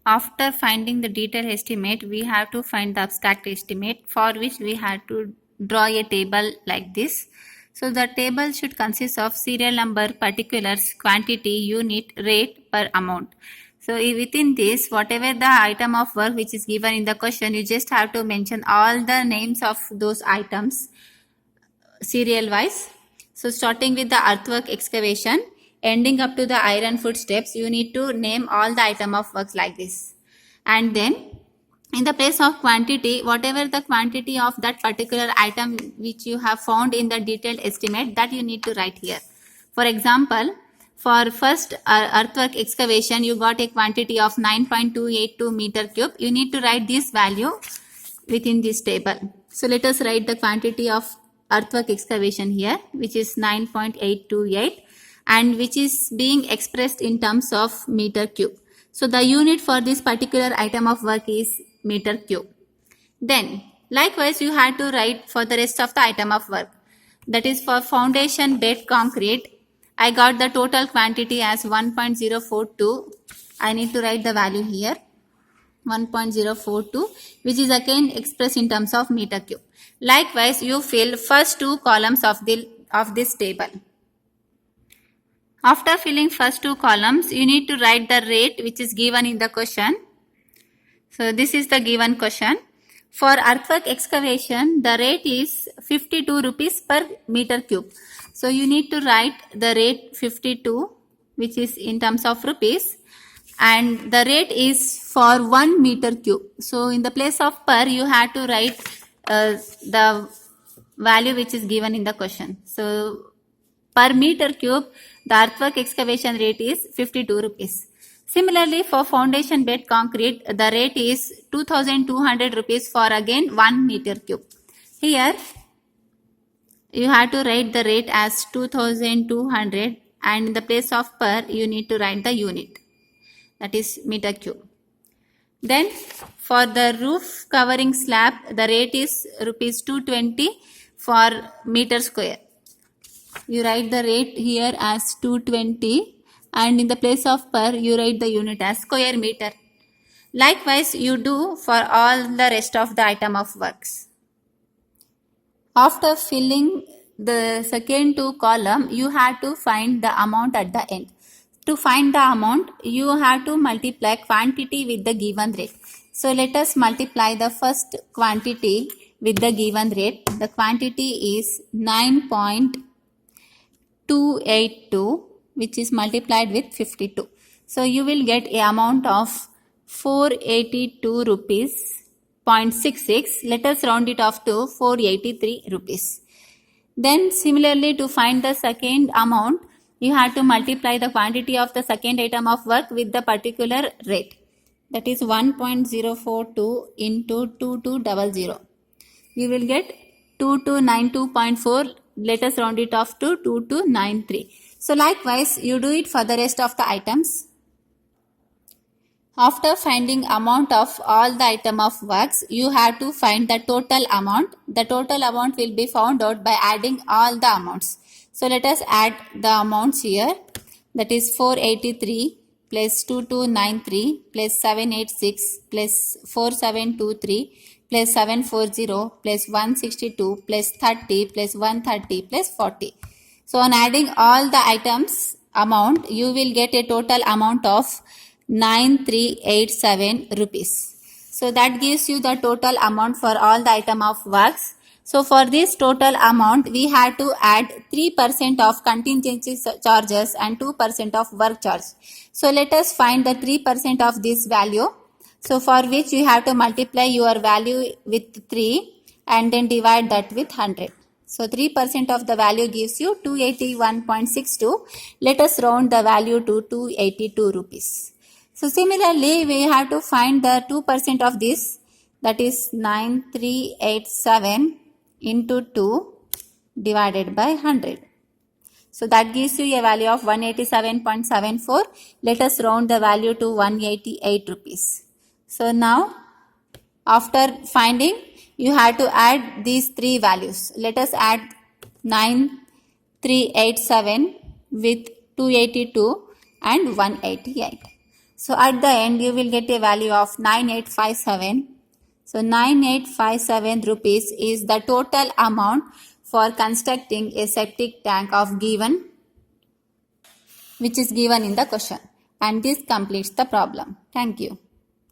After finding the detailed estimate, we have to find the abstract estimate, for which we have to draw a table like this. So the table should consist of serial number, particulars, quantity, unit, rate per amount. So within this, whatever the item of work which is given in the question, you just have to mention all the names of those items serial wise. So starting with the earthwork excavation, ending up to the iron footsteps, you need to name all the item of works like this. And then in the place of quantity, whatever the quantity of that particular item which you have found in the detailed estimate, that you need to write here. For example, for first earthwork excavation, you got a quantity of 9.282 meter cube. You need to write this value within this table. So let us write the quantity of earthwork excavation here, which is 9.828 and which is being expressed in terms of meter cube. So the unit for this particular item of work is meter cube. Then likewise you had to write for the rest of the item of work. That is for foundation bed concrete, I got the total quantity as 1.042. I need to write the value here, 1.042, which is again expressed in terms of meter cube. Likewise, you fill first two columns of this table. After filling first two columns, you need to write the rate which is given in the question. So this is the given question. For earthwork excavation, the rate is 52 rupees per meter cube. So you need to write the rate 52, which is in terms of rupees, and the rate is for 1 meter cube. So in the place of per, you have to write the value which is given in the question. So per meter cube, the earthwork excavation rate is 52 rupees. Similarly, for foundation bed concrete, the rate is 2200 rupees for again 1 meter cube. Here, you have to write the rate as 2200 and in the place of per, you need to write the unit, that is meter cube. Then for the roof covering slab, the rate is rupees 220 for meter square. You write the rate here as 220 and in the place of per, you write the unit as square meter. Likewise, you do for all the rest of the item of works. After filling the second two column, you have to find the amount at the end. To find the amount, you have to multiply quantity with the given rate. So let us multiply the first quantity with the given rate. The quantity is 9.282, which is multiplied with 52. So you will get a amount of 482 rupees 0.66. Let us round it off to 483 rupees. Then similarly, to find the second amount, you have to multiply the quantity of the second item of work with the particular rate. That is 1.042 into 2200. You will get 2292.4. Let us round it off to 2293. So likewise, you do it for the rest of the items. After finding amount of all the item of works, you have to find the total amount. The total amount will be found out by adding all the amounts. So let us add the amounts here. That is 483 plus 2293 plus 786 plus 4723 plus 740 plus 162 plus 30 plus 130 plus 40. So on adding all the items amount, you will get a total amount of 9387 rupees. So that gives you the total amount for all the item of works. So for this total amount, we have to add 3% of contingency charges and 2% of work charge. So let us find the 3% of this value. So for which you have to multiply your value with 3 and then divide that with 100. So 3% of the value gives you 281.62. Let us round the value to 282 rupees. So similarly, we have to find the 2% of this, that is 9387 into 2 divided by 100. So that gives you a value of 187.74. Let us round the value to 188 rupees. So now, after finding, you have to add these three values. Let us add 9387 with 282 and 188. So at the end you will get a value of 9857. So 9857 rupees is the total amount for constructing a septic tank of given, which is given in the question, and this completes the problem. Thank you.